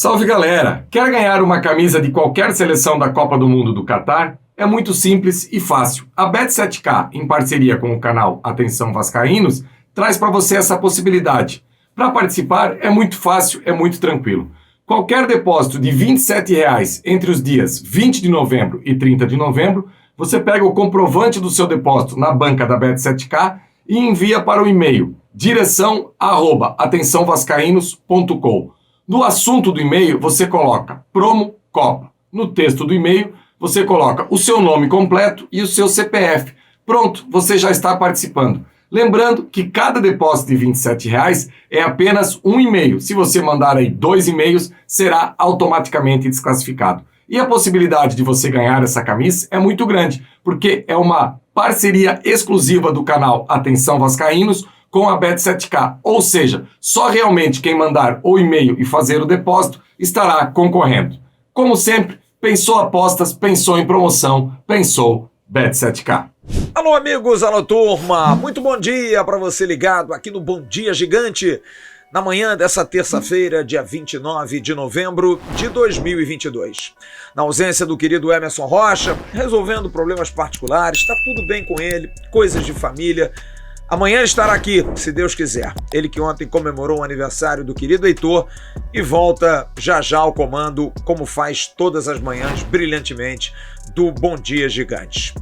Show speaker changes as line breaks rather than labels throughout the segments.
Salve galera! Quer ganhar uma camisa de qualquer seleção da Copa do Mundo do Catar? É muito simples e fácil. A Bet7k, em parceria com o canal Atenção Vascaínos, traz para você essa possibilidade. Para participar é muito fácil, é muito tranquilo. Qualquer depósito de R$ 27,00 entre os dias 20 de novembro e 30 de novembro, você pega o comprovante do seu depósito na banca da Bet7k e envia para o e-mail direção@atençãovascaínos.com. No assunto do e-mail, você coloca promo Copa. No texto do e-mail, você coloca o seu nome completo e o seu CPF. Pronto, você já está participando. Lembrando que cada depósito de R$ 27,00 é apenas um e-mail. Se você mandar aí 2 e-mails, será automaticamente desclassificado. E a possibilidade de você ganhar essa camisa é muito grande, porque é uma parceria exclusiva do canal Atenção Vascaínos com a Bet7k, ou seja, só realmente quem mandar o e-mail e fazer o depósito estará concorrendo. Como sempre, pensou apostas, pensou em promoção, pensou Bet7k.
Alô amigos, alô turma, muito bom dia para você ligado aqui no Bom Dia Gigante, na manhã dessa terça-feira, dia 29 de novembro de 2022. Na ausência do querido Emerson Rocha, resolvendo problemas particulares, está tudo bem com ele, coisas de família. Amanhã estará aqui, se Deus quiser. Ele que ontem comemorou o aniversário do querido Heitor e volta já já ao comando, como faz todas as manhãs, brilhantemente, do Bom Dia Gigante.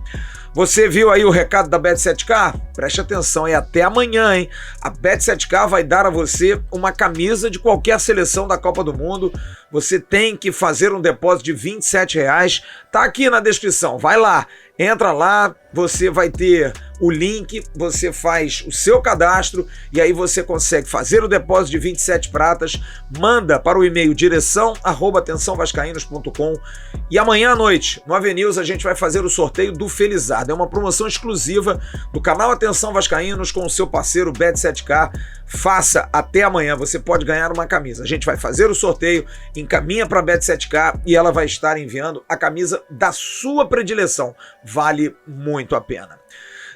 Você viu aí o recado da Bet7k? Preste atenção, é até amanhã, hein? A Bet7k vai dar a você uma camisa de qualquer seleção da Copa do Mundo. Você tem que fazer um depósito de R$ 27,00. Tá aqui na descrição, vai lá. Entra lá, você vai ter o link, você faz o seu cadastro e aí você consegue fazer o depósito de 27 pratas, manda para o e-mail direção@atençãovascaínos.com e amanhã à noite, no Avenews, a gente vai fazer o sorteio do Felizardo. É uma promoção exclusiva do canal Atenção Vascaínos com o seu parceiro Bet7k. Faça até amanhã, você pode ganhar uma camisa. A gente vai fazer o sorteio, encaminha para a Bet7k e ela vai estar enviando a camisa da sua predileção. Vale muito a pena.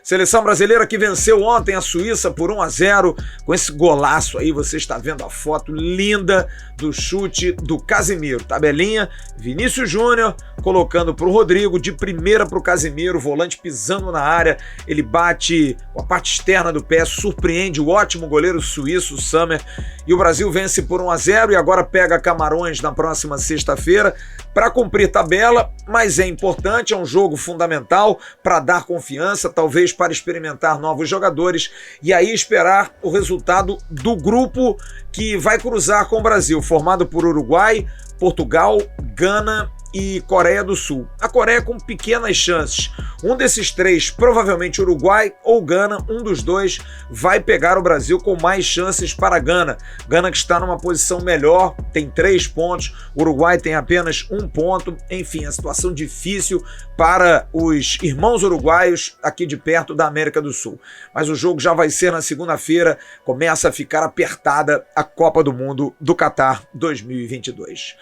Seleção brasileira que venceu ontem a Suíça por 1-0, com esse golaço aí, você está vendo a foto linda do chute do Casemiro. Tabelinha, Vinícius Júnior colocando para o Rodrigo, de primeira para o Casemiro, o volante pisando na área, ele bate com a parte externa do pé, surpreende o ótimo goleiro suíço, o Sommer, e o Brasil vence por 1-0 e agora pega Camarões na próxima sexta-feira para cumprir tabela, mas é importante, é um jogo fundamental para dar confiança, talvez para experimentar novos jogadores e aí esperar o resultado do grupo que vai cruzar com o Brasil, formado por Uruguai, Portugal, Gana e Coreia do Sul. A Coreia com pequenas chances. Um desses três, provavelmente Uruguai ou Gana, um dos dois vai pegar o Brasil com mais chances para Gana. Gana que está numa posição melhor, tem 3 pontos, Uruguai tem apenas 1 ponto. Enfim, a situação difícil para os irmãos uruguaios aqui de perto da América do Sul. Mas o jogo já vai ser na segunda-feira, começa a ficar apertada a Copa do Mundo do Catar 2022.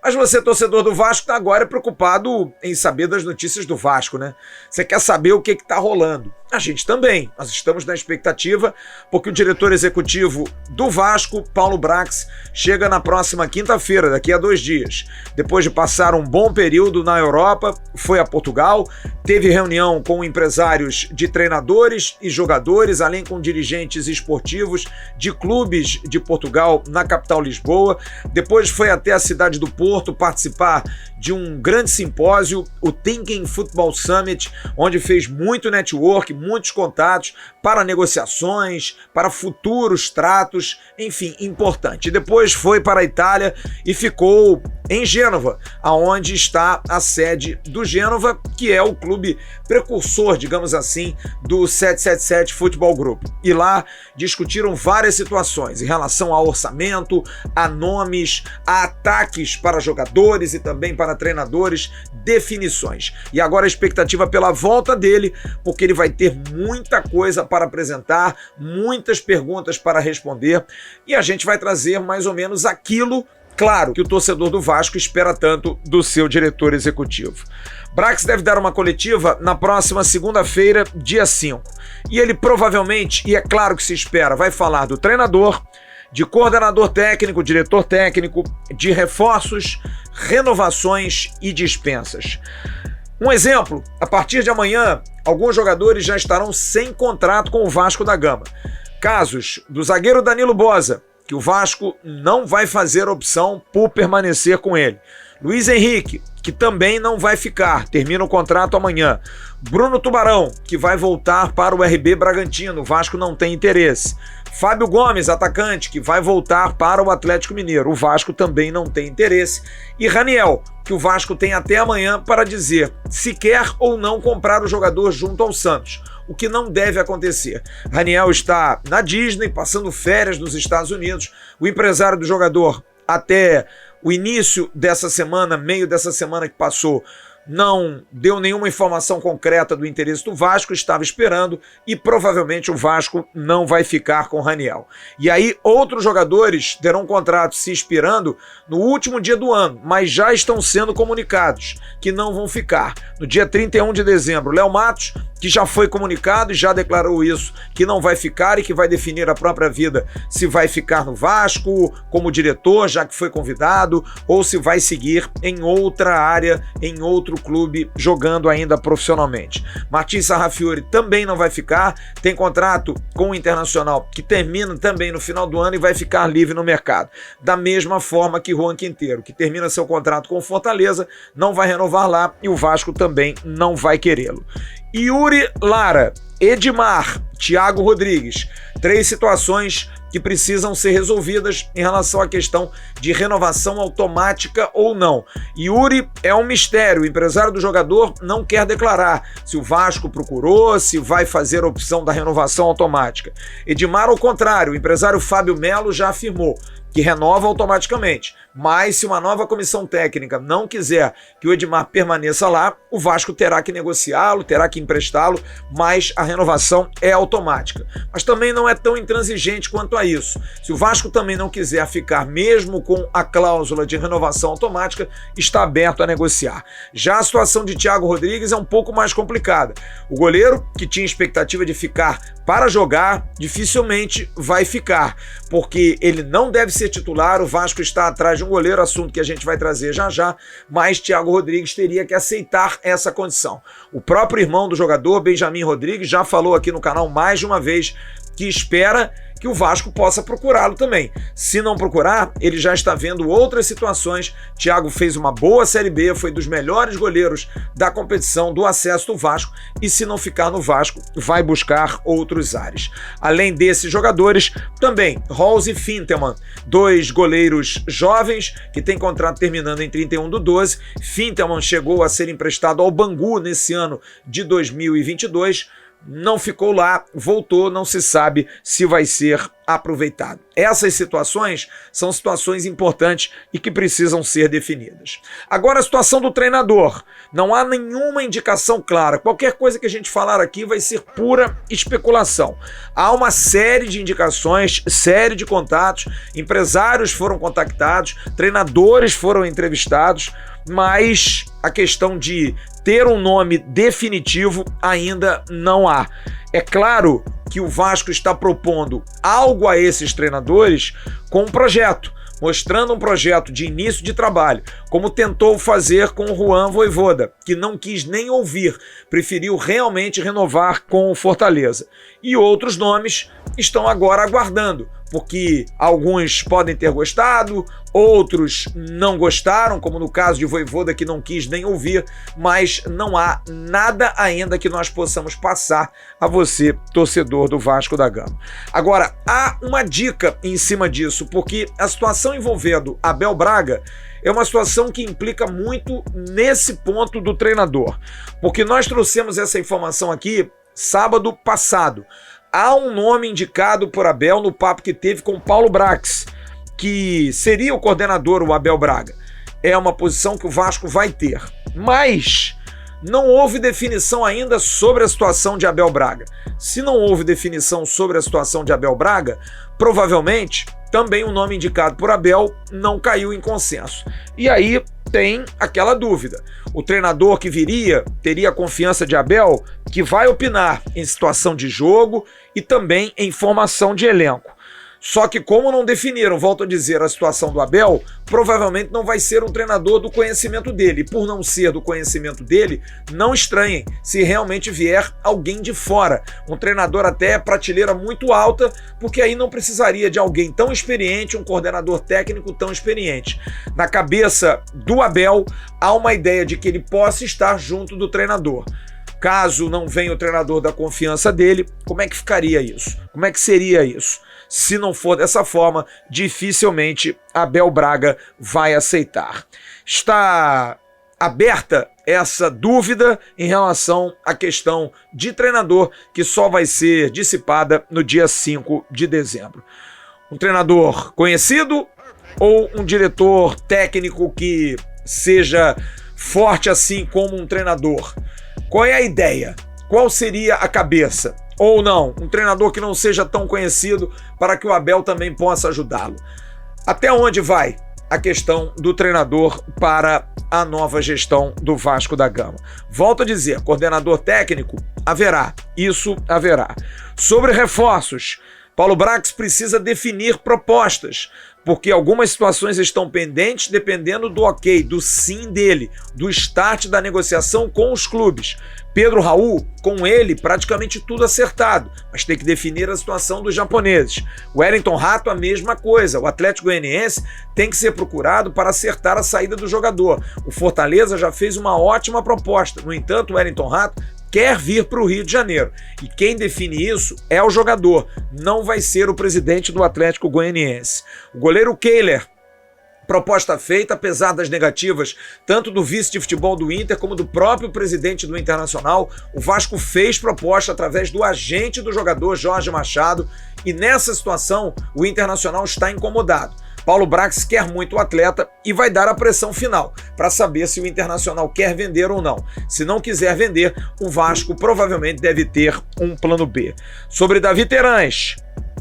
Mas você, torcedor do Vasco, está agora preocupado em saber das notícias do Vasco, né? Você quer saber o que está rolando. A gente também. Nós estamos na expectativa, porque o diretor executivo do Vasco, Paulo Brax, chega na próxima quinta-feira, daqui a 2 dias. Depois de passar um bom período na Europa, foi a Portugal, teve reunião com empresários de treinadores e jogadores, além com dirigentes esportivos de clubes de Portugal na capital Lisboa. Depois foi até a cidade do Porto participar de um grande simpósio, o Thinking Football Summit, onde fez muito network, muitos contatos para negociações, para futuros tratos, enfim, importante. Depois foi para a Itália e ficou em Gênova, aonde está a sede do Gênova, que é o clube precursor, digamos assim, do 777 Futebol Group. E lá discutiram várias situações em relação ao orçamento, a nomes, a ataques para jogadores e também para treinadores, definições. E agora a expectativa pela volta dele, porque ele vai ter muita coisa para apresentar, muitas perguntas para responder, e a gente vai trazer mais ou menos aquilo, claro, que o torcedor do Vasco espera tanto do seu diretor executivo. Brax deve dar uma coletiva na próxima segunda-feira, dia 5. E ele provavelmente, e é claro que se espera, vai falar do treinador, de coordenador técnico, diretor técnico, de reforços, renovações e dispensas. Um exemplo, a partir de amanhã, alguns jogadores já estarão sem contrato com o Vasco da Gama. Casos do zagueiro Danilo Boza, que o Vasco não vai fazer opção por permanecer com ele. Luiz Henrique, que também não vai ficar, termina o contrato amanhã. Bruno Tubarão, que vai voltar para o RB Bragantino, o Vasco não tem interesse. Fábio Gomes, atacante, que vai voltar para o Atlético Mineiro, o Vasco também não tem interesse. E Raniel, que o Vasco tem até amanhã para dizer se quer ou não comprar o jogador junto ao Santos, o que não deve acontecer. Raniel está na Disney, passando férias nos Estados Unidos. O empresário do jogador, até o início dessa semana, meio dessa semana que passou, não deu nenhuma informação concreta do interesse do Vasco, estava esperando e provavelmente o Vasco não vai ficar com o Raniel. E aí outros jogadores terão contrato se expirando no último dia do ano, mas já estão sendo comunicados que não vão ficar. No dia 31 de dezembro, Léo Matos, que já foi comunicado e já declarou isso, que não vai ficar e que vai definir a própria vida se vai ficar no Vasco como diretor, já que foi convidado, ou se vai seguir em outra área, em outro clube, jogando ainda profissionalmente. Martins Sarrafiori também não vai ficar, tem contrato com o Internacional que termina também no final do ano e vai ficar livre no mercado. Da mesma forma que Juan Quinteiro, que termina seu contrato com o Fortaleza, não vai renovar lá e o Vasco também não vai querê-lo. Yuri Lara, Edmar, Thiago Rodrigues, 3 situações que precisam ser resolvidas em relação à questão de renovação automática ou não. Yuri é um mistério, o empresário do jogador não quer declarar se o Vasco procurou, se vai fazer a opção da renovação automática. Edmar, ao contrário, o empresário Fábio Melo já afirmou que renova automaticamente, mas se uma nova comissão técnica não quiser que o Edmar permaneça lá, o Vasco terá que negociá-lo, terá que emprestá-lo, mas a renovação é automática. Mas também não é tão intransigente quanto a isso. Se o Vasco também não quiser ficar mesmo com a cláusula de renovação automática, está aberto a negociar. Já a situação de Thiago Rodrigues é um pouco mais complicada. O goleiro, que tinha expectativa de ficar para jogar, dificilmente vai ficar, porque ele não deve ser titular, o Vasco está atrás de um goleiro, assunto que a gente vai trazer já já, mas Thiago Rodrigues teria que aceitar essa condição. O próprio irmão do jogador, Benjamin Rodrigues, já falou aqui no canal mais de uma vez que espera que o Vasco possa procurá-lo também. Se não procurar, ele já está vendo outras situações. Thiago fez uma boa Série B, foi dos melhores goleiros da competição do acesso do Vasco e se não ficar no Vasco, vai buscar outros ares. Além desses jogadores, também Rolls e Fintelman, 2 goleiros jovens que têm contrato terminando em 31/12. Fintelman chegou a ser emprestado ao Bangu nesse ano de 2022, não ficou lá, voltou, não se sabe se vai ser aproveitado. Essas situações são situações importantes e que precisam ser definidas. Agora, a situação do treinador. Não há nenhuma indicação clara. Qualquer coisa que a gente falar aqui vai ser pura especulação. Há uma série de indicações, série de contatos, empresários foram contactados, treinadores foram entrevistados, mas a questão de ter um nome definitivo ainda não há. É claro que o Vasco está propondo algo a esses treinadores com um projeto, mostrando um projeto de início de trabalho, como tentou fazer com o Juan Vojvoda, que não quis nem ouvir, preferiu realmente renovar com o Fortaleza. E outros nomes estão agora aguardando, porque alguns podem ter gostado, outros não gostaram, como no caso de Vojvoda, que não quis nem ouvir, mas não há nada ainda que nós possamos passar a você, torcedor do Vasco da Gama. Agora, há uma dica em cima disso, porque a situação envolvendo Abel Braga é uma situação que implica muito nesse ponto do treinador, porque nós trouxemos essa informação aqui sábado passado. Há um nome indicado por Abel no papo que teve com Paulo Brax, que seria o coordenador, o Abel Braga. É uma posição que o Vasco vai ter. Mas não houve definição ainda sobre a situação de Abel Braga. Se não houve definição sobre a situação de Abel Braga, provavelmente também o nome indicado por Abel não caiu em consenso. E aí tem aquela dúvida. O treinador que viria teria a confiança de Abel, que vai opinar em situação de jogo e também em formação de elenco. Só que como não definiram, volto a dizer, a situação do Abel, provavelmente não vai ser um treinador do conhecimento dele. E por não ser do conhecimento dele, não estranhem se realmente vier alguém de fora. Um treinador até prateleira muito alta, porque aí não precisaria de alguém tão experiente, um coordenador técnico tão experiente. Na cabeça do Abel, há uma ideia de que ele possa estar junto do treinador. Caso não venha o treinador da confiança dele, como é que ficaria isso? Como é que seria isso? Se não for dessa forma, dificilmente Abel Braga vai aceitar. Está aberta essa dúvida em relação à questão de treinador, que só vai ser dissipada no dia 5 de dezembro. Um treinador conhecido ou um diretor técnico que seja forte assim como um treinador? Qual é a ideia? Qual seria a cabeça? Ou não, um treinador que não seja tão conhecido para que o Abel também possa ajudá-lo. Até onde vai a questão do treinador para a nova gestão do Vasco da Gama? Volto a dizer, coordenador técnico, haverá. Isso haverá. Sobre reforços, Paulo Brax precisa definir propostas, porque algumas situações estão pendentes dependendo do ok, do sim dele, do start da negociação com os clubes. Pedro Raul, com ele, praticamente tudo acertado, mas tem que definir a situação dos japoneses. O Wellington Rato, a mesma coisa. O Atlético Goianiense tem que ser procurado para acertar a saída do jogador. O Fortaleza já fez uma ótima proposta. No entanto, o Wellington Rato quer vir para o Rio de Janeiro. E quem define isso é o jogador, não vai ser o presidente do Atlético Goianiense. O goleiro Kehler, proposta feita, apesar das negativas, tanto do vice de futebol do Inter como do próprio presidente do Internacional. O Vasco fez proposta através do agente do jogador, Jorge Machado, e nessa situação o Internacional está incomodado. Paulo Brax quer muito o atleta e vai dar a pressão final para saber se o Internacional quer vender ou não. Se não quiser vender, o Vasco provavelmente deve ter um plano B. Sobre Davi Terãs,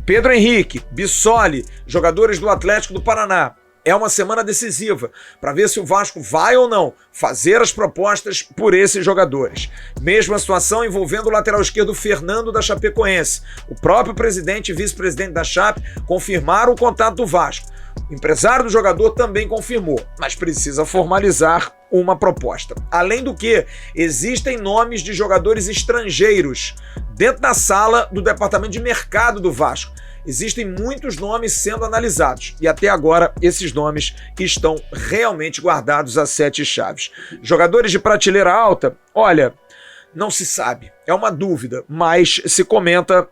Pedro Henrique, Bissoli, jogadores do Atlético do Paraná. É uma semana decisiva para ver se o Vasco vai ou não fazer as propostas por esses jogadores. Mesma situação envolvendo o lateral esquerdo Fernando da Chapecoense. O próprio presidente e vice-presidente da Chape confirmaram o contato do Vasco. O empresário do jogador também confirmou, mas precisa formalizar uma proposta. Além do que, existem nomes de jogadores estrangeiros dentro da sala do departamento de mercado do Vasco. Existem muitos nomes sendo analisados e até agora esses nomes estão realmente guardados a 7 chaves. Jogadores de prateleira alta, olha, não se sabe, é uma dúvida, mas se comenta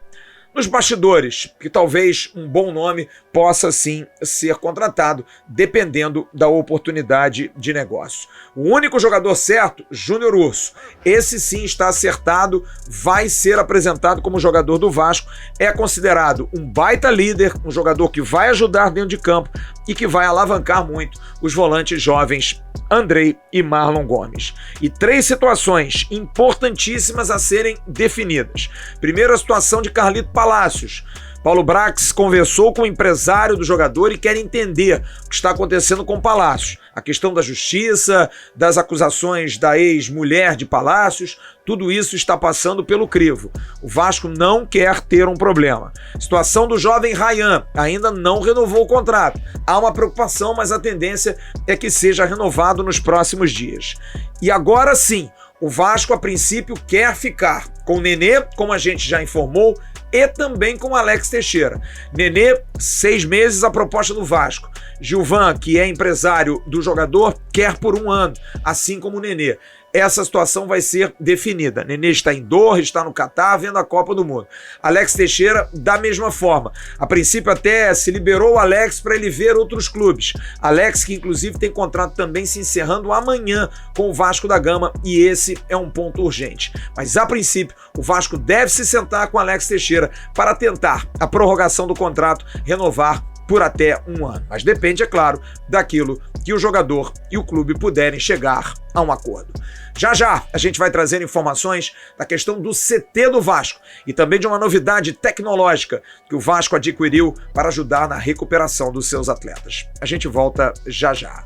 nos bastidores que talvez um bom nome possa sim ser contratado, dependendo da oportunidade de negócio. O único jogador certo, Júnior Urso, esse sim está acertado, vai ser apresentado como jogador do Vasco, é considerado um baita líder, um jogador que vai ajudar dentro de campo e que vai alavancar muito os volantes jovens Andrei e Marlon Gomes. E 3 situações importantíssimas a serem definidas. Primeiro, a situação de Carlito Palácios. Paulo Brax conversou com o empresário do jogador e quer entender o que está acontecendo com Palácios. A questão da justiça, das acusações da ex-mulher de Palácios, tudo isso está passando pelo crivo. O Vasco não quer ter um problema. Situação do jovem Ryan, ainda não renovou o contrato. Há uma preocupação, mas a tendência é que seja renovado nos próximos dias. E agora sim, o Vasco a princípio quer ficar com o Nenê, como a gente já informou, e também com Alex Teixeira. Nenê, 6 meses a proposta do Vasco. Gilvan, que é empresário do jogador, quer por 1 ano, assim como o Nenê. Essa situação vai ser definida. Nenê está em Doha, está no Catar, vendo a Copa do Mundo. Alex Teixeira, da mesma forma. A princípio até se liberou o Alex para ele ver outros clubes. Alex, que inclusive tem contrato também se encerrando amanhã com o Vasco da Gama, e esse é um ponto urgente. Mas a princípio, o Vasco deve se sentar com Alex Teixeira para tentar a prorrogação do contrato, renovar por até 1 ano. Mas depende, é claro, daquilo que o jogador e o clube puderem chegar a um acordo. Já já a gente vai trazer informações da questão do CT do Vasco e também de uma novidade tecnológica que o Vasco adquiriu para ajudar na recuperação dos seus atletas. A gente volta já já.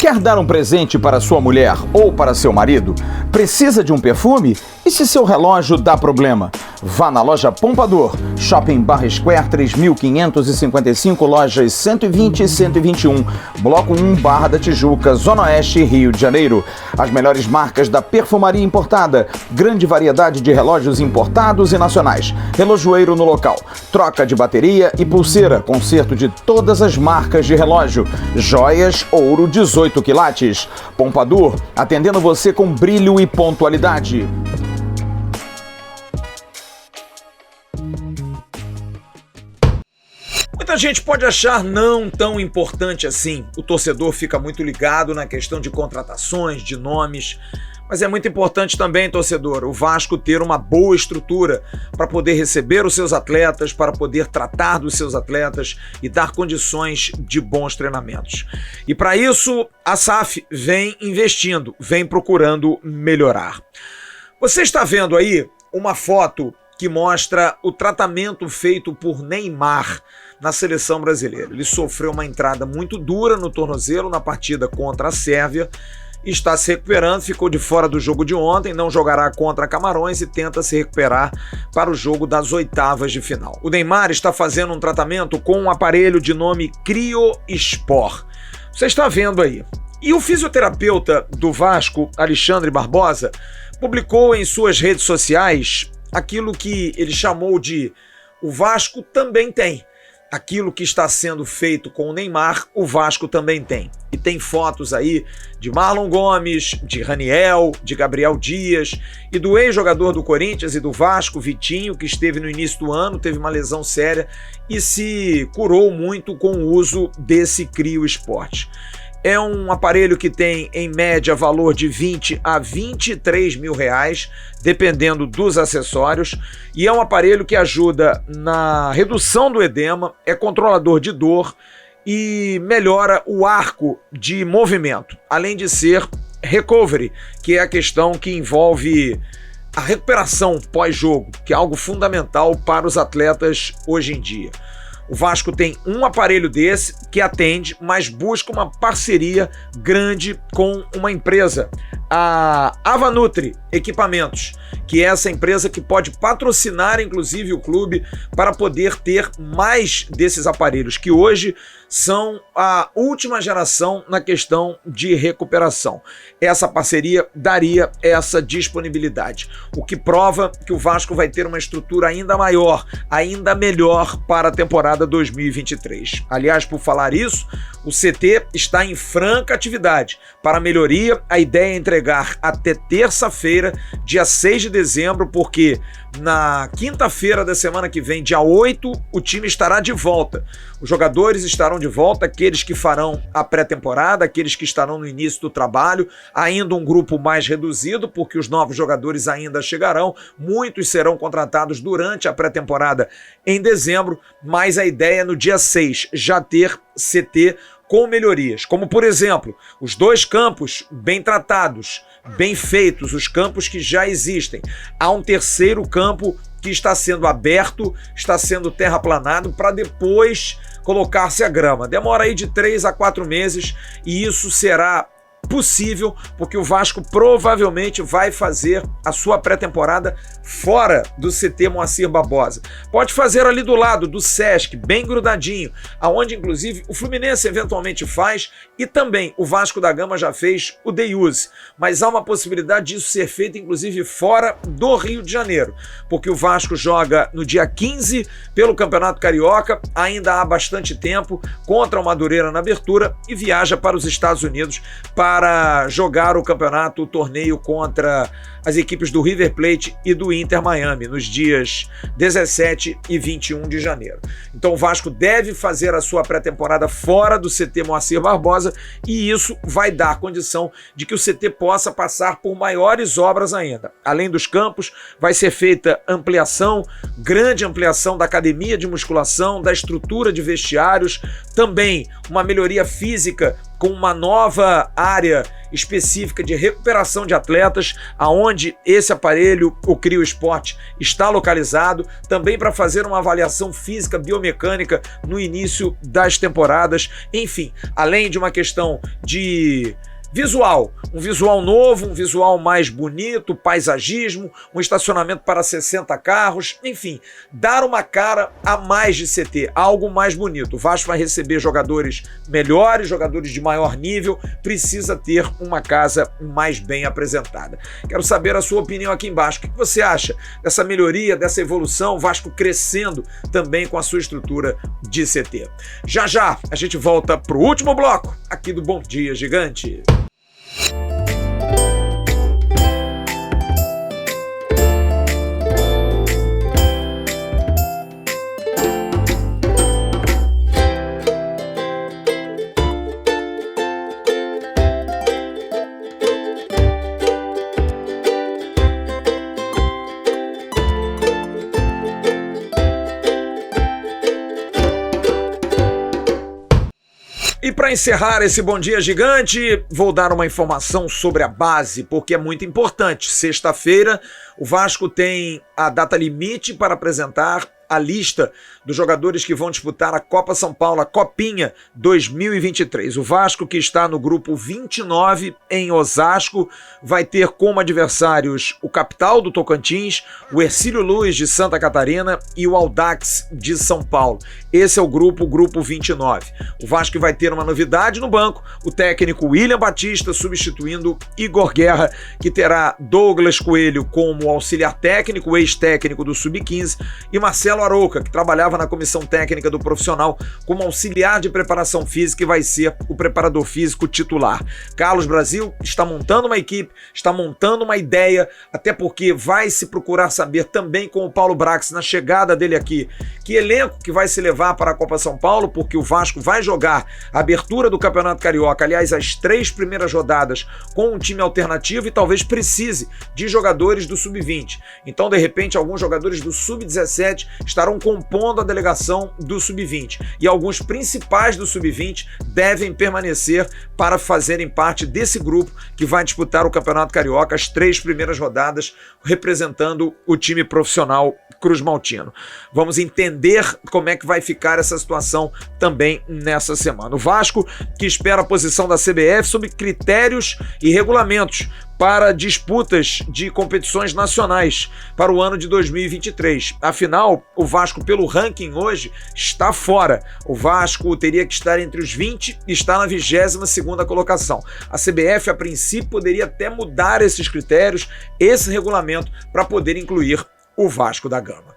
Quer dar um presente para sua mulher ou para seu marido? Precisa de um perfume? E se seu relógio dá problema? Vá na loja Pompadour, Shopping Barra Square 3555, lojas 120 e 121, Bloco 1, Barra da Tijuca, Zona Oeste, Rio de Janeiro. As melhores marcas da perfumaria importada, grande variedade de relógios importados e nacionais, relojoeiro no local, troca de bateria e pulseira, conserto de todas as marcas de relógio, joias, ouro 18 quilates. Pompadour, atendendo você com brilho e pontualidade.
Muita gente pode achar não tão importante assim. O torcedor fica muito ligado na questão de contratações, de nomes, mas é muito importante também, torcedor, o Vasco ter uma boa estrutura para poder receber os seus atletas, para poder tratar dos seus atletas e dar condições de bons treinamentos. E para isso, a SAF vem investindo, vem procurando melhorar. Você está vendo aí uma foto que mostra o tratamento feito por Neymar na seleção brasileira. Ele sofreu uma entrada muito dura no tornozelo na partida contra a Sérvia, está se recuperando, ficou de fora do jogo de ontem, não jogará contra Camarões e tenta se recuperar para o jogo das oitavas de final. O Neymar está fazendo um tratamento com um aparelho de nome CryoSport. Você está vendo aí. E o fisioterapeuta do Vasco, Alexandre Barbosa, publicou em suas redes sociais aquilo que ele chamou de "o Vasco também tem". Aquilo que está sendo feito com o Neymar, o Vasco também tem. E tem fotos aí de Marlon Gomes, de Raniel, de Gabriel Dias e do ex-jogador do Corinthians e do Vasco, Vitinho, que esteve no início do ano, teve uma lesão séria e se curou muito com o uso desse CryoSport. É um aparelho que tem, em média, valor de 20 a 23 mil reais, dependendo dos acessórios, e é um aparelho que ajuda na redução do edema, é controlador de dor e melhora o arco de movimento, além de ser recovery, que é a questão que envolve a recuperação pós-jogo, que é algo fundamental para os atletas hoje em dia. O Vasco tem um aparelho desse que atende, mas busca uma parceria grande com uma empresa, a Avanutri Equipamentos, que é essa empresa que pode patrocinar inclusive o clube para poder ter mais desses aparelhos, que hoje são a última geração na questão de recuperação. Essa parceria daria essa disponibilidade, o que prova que o Vasco vai ter uma estrutura ainda maior, ainda melhor para a temporada 2023. Aliás, por falar isso, o CT está em franca atividade. Para melhoria, a ideia é entregar até terça-feira, dia 6 de dezembro, porque na quinta-feira da semana que vem, dia 8, o time estará de volta. Os jogadores estarão de volta, aqueles que farão a pré-temporada, aqueles que estarão no início do trabalho, ainda um grupo mais reduzido, porque os novos jogadores ainda chegarão, muitos serão contratados durante a pré-temporada em dezembro, mas a ideia é no dia 6 já ter CT com melhorias, como por exemplo, os 2 campos bem tratados, bem feitos, os campos que já existem. Há um terceiro campo que está sendo aberto, está sendo terraplanado para depois colocar-se a grama. Demora aí de 3 a 4 meses e isso será possível, porque o Vasco provavelmente vai fazer a sua pré-temporada fora do CT Moacir Barbosa. Pode fazer ali do lado do Sesc, bem grudadinho, aonde inclusive o Fluminense eventualmente faz e também o Vasco da Gama já fez o Day Use, mas há uma possibilidade disso ser feito inclusive fora do Rio de Janeiro, porque o Vasco joga no dia 15 pelo Campeonato Carioca, ainda há bastante tempo, contra o Madureira na abertura e viaja para os Estados Unidos para jogar o torneio contra as equipes do River Plate e do Inter Miami nos dias 17 e 21 de janeiro. Então o Vasco deve fazer a sua pré-temporada fora do CT Moacir Barbosa e isso vai dar condição de que o CT possa passar por maiores obras ainda. Além dos campos, vai ser feita ampliação, grande ampliação da academia de musculação, da estrutura de vestiários, também uma melhoria física com uma nova área específica de recuperação de atletas, aonde esse aparelho, o CryoSport, está localizado, também para fazer uma avaliação física biomecânica no início das temporadas, enfim, além de uma questão de Visual, um visual novo, um visual mais bonito, paisagismo, um estacionamento para 60 carros, enfim, dar uma cara a mais de CT, algo mais bonito. O Vasco vai receber jogadores melhores, jogadores de maior nível, precisa ter uma casa mais bem apresentada. Quero saber a sua opinião aqui embaixo. O que você acha dessa melhoria, dessa evolução, Vasco crescendo também com a sua estrutura de CT? Já já a gente volta para o último bloco aqui do Bom Dia Gigante. E para encerrar esse Bom Dia Gigante, vou dar uma informação sobre a base, porque é muito importante. Sexta-feira, o Vasco tem a data limite para apresentar a lista dos jogadores que vão disputar a Copa São Paulo, a Copinha 2023. O Vasco, que está no grupo 29 em Osasco, vai ter como adversários o Capital do Tocantins, o Hercílio Luz de Santa Catarina e o Audax de São Paulo. Esse é o grupo 29. O Vasco vai ter uma novidade no banco, o técnico William Batista substituindo Igor Guerra, que terá Douglas Coelho como auxiliar técnico, ex-técnico do Sub-15, e Marcelo Arouca, que trabalhava na comissão técnica do profissional como auxiliar de preparação física e vai ser o preparador físico titular. Carlos Brasil está montando uma equipe, está montando uma ideia, até porque vai se procurar saber também com o Paulo Brax na chegada dele aqui, que elenco que vai se levar para a Copa São Paulo, porque o Vasco vai jogar a abertura do Campeonato Carioca, aliás, as 3 primeiras rodadas com um time alternativo e talvez precise de jogadores do Sub-20. Então, de repente, alguns jogadores do Sub-17 estarão compondo a delegação do Sub-20 e alguns principais do Sub-20 devem permanecer para fazerem parte desse grupo que vai disputar o Campeonato Carioca, as 3 primeiras rodadas, representando o time profissional Cruz Maltino. Vamos entender como é que vai ficar essa situação também nessa semana. O Vasco, que espera a posição da CBF sob critérios e regulamentos para disputas de competições nacionais para o ano de 2023. Afinal, o Vasco, pelo ranking hoje, está fora. O Vasco teria que estar entre os 20 e está na 22ª colocação. A CBF, a princípio, poderia até mudar esses critérios, esse regulamento, para poder incluir o Vasco da Gama.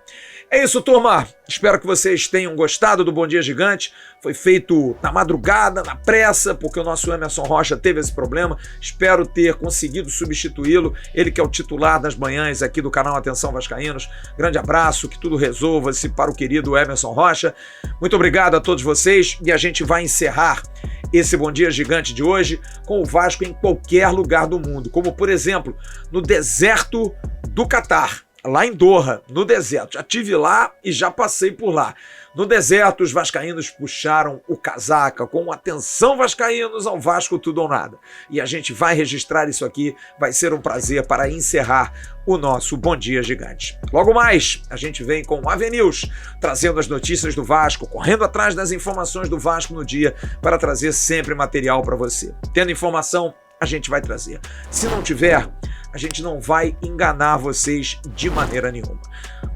É isso, turma. Espero que vocês tenham gostado do Bom Dia Gigante. Foi feito na madrugada, na pressa, porque o nosso Emerson Rocha teve esse problema. Espero ter conseguido substituí-lo. Ele que é o titular das manhãs aqui do canal Atenção Vascaínos. Grande abraço, que tudo resolva-se para o querido Emerson Rocha. Muito obrigado a todos vocês e a gente vai encerrar esse Bom Dia Gigante de hoje com o Vasco em qualquer lugar do mundo, como por exemplo no deserto do Catar. Lá em Doha, no deserto. Já estive lá e já passei por lá. No deserto, os vascaínos puxaram o casaca com atenção vascaínos ao Vasco tudo ou nada. E a gente vai registrar isso aqui, vai ser um prazer para encerrar o nosso Bom Dia Gigante. Logo mais, a gente vem com o AVNews, trazendo as notícias do Vasco, correndo atrás das informações do Vasco no dia, para trazer sempre material para você. Tendo informação, a gente vai trazer. Se não tiver, a gente não vai enganar vocês de maneira nenhuma.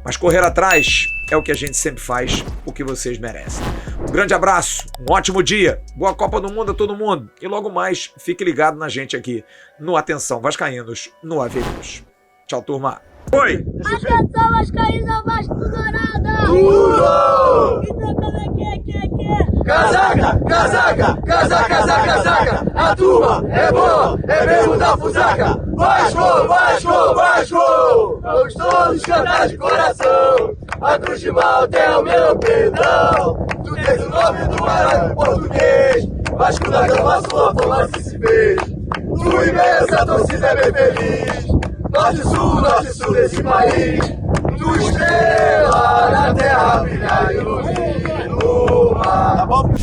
Mas correr atrás é o que a gente sempre faz, o que vocês merecem. Um grande abraço, um ótimo dia, boa Copa do Mundo a todo mundo e logo mais, fique ligado na gente aqui no Atenção Vascaínos, no AVNews. Tchau, turma. Oi!
Atenção Vascaínos, Vasco Dourada!
Tudo!
Então como é que é?
Casaca, casaca, casaca, casaca, casaca. A turma é boa, é mesmo da fusaca. Vasco, Vasco, Vasco. Vamos todos cantar de coração. A Cruz de Malta é o meu perdão. Tu tens o nome do baralho português. Vasco da Gama, sua fama se fez. Tua imensa torcida é bem feliz. Norte-sul desse país. Tua estrela na terra brilhar e ilumina. Tá bom?